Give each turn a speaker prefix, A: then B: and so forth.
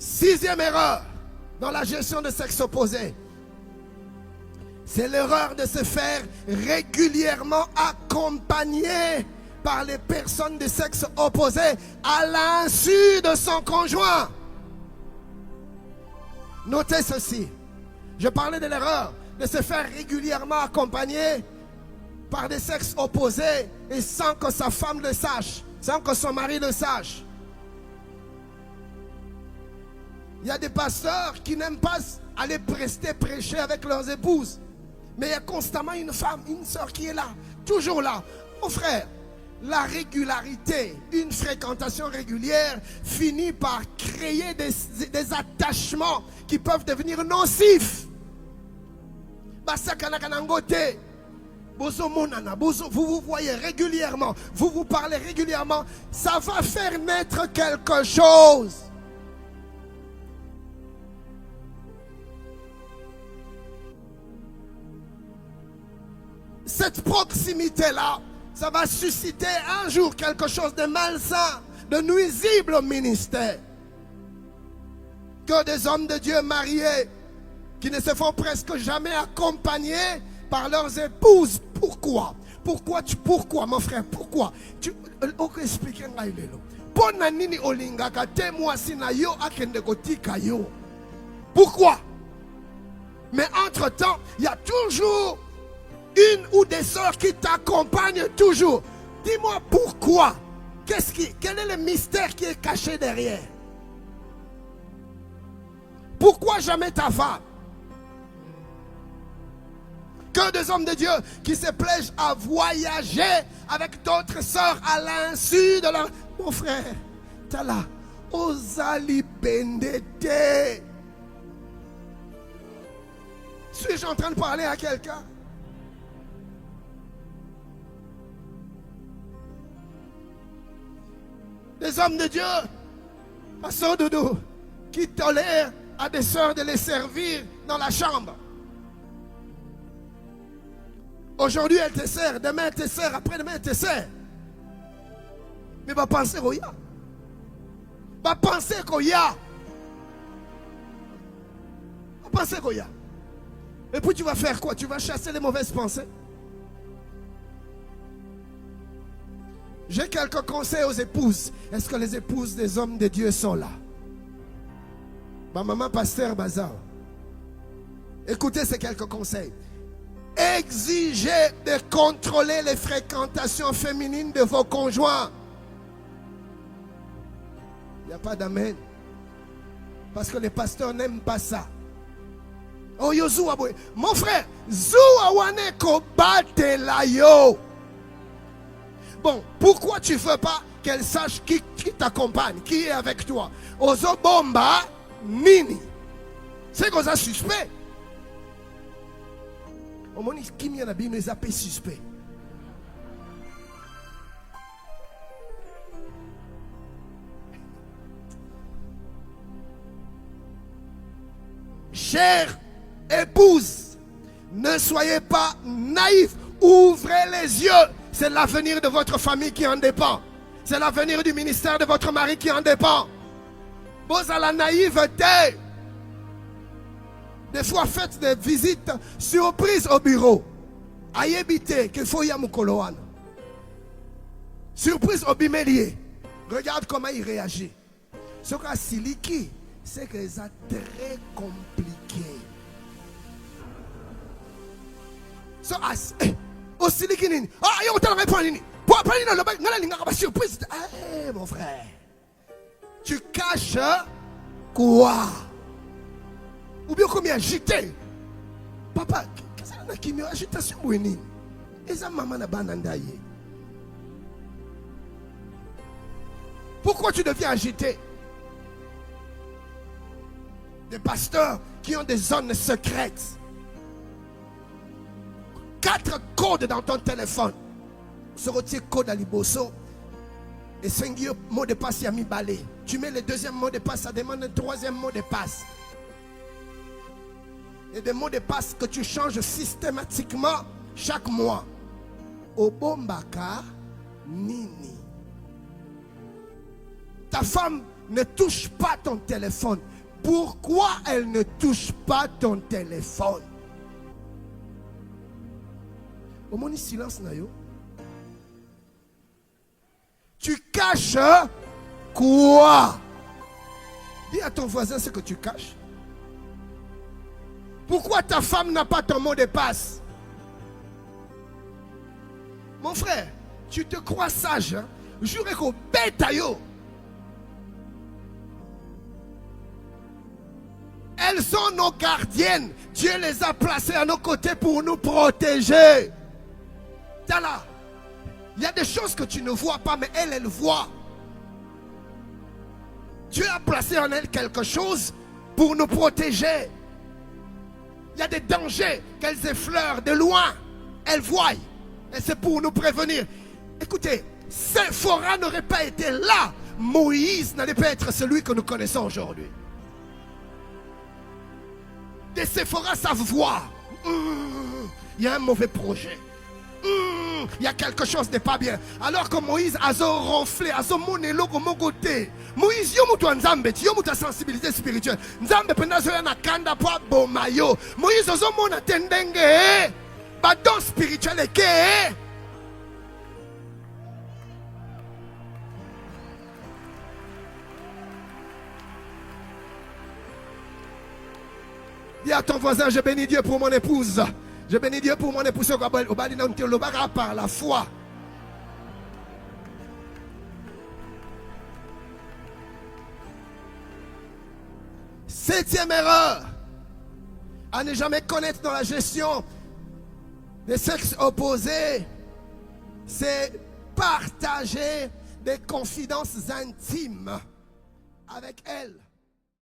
A: Sixième erreur dans la gestion de sexe opposé, c'est l'erreur de se faire régulièrement accompagner par les personnes de sexe opposé à l'insu de son conjoint. Notez ceci. Je parlais de l'erreur de se faire régulièrement accompagner par des sexes opposés et sans que sa femme le sache, sans que son mari le sache. Il y a des pasteurs qui n'aiment pas aller prêcher avec leurs épouses. Mais il y a constamment une femme, une soeur qui est là, toujours là. Mon frère, la régularité, une fréquentation régulière finit par créer des attachements qui peuvent devenir nocifs. Vous vous voyez régulièrement, vous vous parlez régulièrement, ça va faire naître quelque chose. Cette proximité-là, ça va susciter un jour quelque chose de malsain, de nuisible au ministère. Que des hommes de Dieu mariés qui ne se font presque jamais accompagner par leurs épouses. Pourquoi? Pourquoi mon frère? Pourquoi? Tu expliquer pourquoi? Mais entre-temps, il y a toujours une ou des sœurs qui t'accompagnent toujours. Dis-moi pourquoi? Quel est le mystère qui est caché derrière? Pourquoi jamais ta femme? Que des hommes de Dieu qui se plaisent à voyager avec d'autres sœurs à l'insu de leur... Mon frère, t'as là, Osali Bendete. Suis-je en train de parler à quelqu'un? Des hommes de Dieu, Pasteur Doudou, qui tolèrent à des sœurs de les servir dans la chambre. Aujourd'hui, elle te sert, demain elle te sert, après-demain elle te sert. Mais va penser qu'il y a. Va penser qu'il y a. Va penser qu'il y a. Et puis tu vas faire quoi? Tu vas chasser les mauvaises pensées. J'ai quelques conseils aux épouses. Est-ce que les épouses des hommes de Dieu sont là? Ma maman, pasteur Bazar. Écoutez ces quelques conseils. Exigez de contrôler les fréquentations féminines de vos conjoints. Il n'y a pas d'amen. Parce que les pasteurs n'aiment pas ça. Oh yo zou aboy. Mon frère, zou awane ko bate la yo. Bon, pourquoi tu ne veux pas qu'elle sache qui t'accompagne, qui est avec toi? Ozo bomba nini. C'est comme ça suspect. Au moment où Kim Yanabi nous a appelé suspect. Chère épouse, ne soyez pas naïfs. Ouvrez les yeux. C'est l'avenir de votre famille qui en dépend. C'est l'avenir du ministère de votre mari qui en dépend. Vous à la naïveté. Des fois, faites des visites surprises au bureau. Ayébité, qu'il faut y avoir. Surprise au bimélier. Regarde comment il réagit. Ce qu'a siliki, c'est que c'est très compliqué. Au siliki nini. Ah, il y a autant de réponses nini. Pour prendre le surprise. Eh, mon frère. Tu caches quoi? Ou bien comme il agité. Papa, qu'est-ce que c'est agitation? Et ça, maman n'a pas nandaye. Pourquoi tu deviens agité? Des pasteurs qui ont des zones secrètes. 4 codes dans ton téléphone. Sur le code à Liboso. Et 5 mots de passe, il y a mis balai. Tu mets le deuxième mot de passe, ça demande un troisième mot de passe. Et des mots de passe que tu changes systématiquement chaque mois. Obombaka Nini. Ta femme ne touche pas ton téléphone. Pourquoi elle ne touche pas ton téléphone? Au moins, silence, Nayo. Tu caches quoi? Dis à ton voisin ce que tu caches. Pourquoi ta femme n'a pas ton mot de passe? Mon frère, tu te crois sage, hein? Jure qu'au bétaillot. Elles sont nos gardiennes. Dieu les a placées à nos côtés pour nous protéger. Tala, il y a des choses que tu ne vois pas, mais elle voit. Dieu a placé en elle quelque chose pour nous protéger. Il y a des dangers qu'elles effleurent de loin. Elles voient. Et c'est pour nous prévenir. Écoutez, Séphora n'aurait pas été là. Moïse n'allait pas être celui que nous connaissons aujourd'hui. Des Séphora savent voir. Il y a un mauvais projet. Il y a quelque chose n'est pas bien. Alors que Moïse a ronflé, a monelo comme mon côté. Moïse, yo mutu nzambe, yo mutu sensibilité spirituelle. Nzambe pendazo ya nakanda po bomayo. Moïse ozo mona tendenge. Badon spirituel eke. Dis à ton voisin, je bénis Dieu pour mon épouse. Je bénis Dieu pour mon épouse par la foi. Septième erreur, à ne jamais connaître dans la gestion des sexes opposés, c'est partager des confidences intimes avec elle.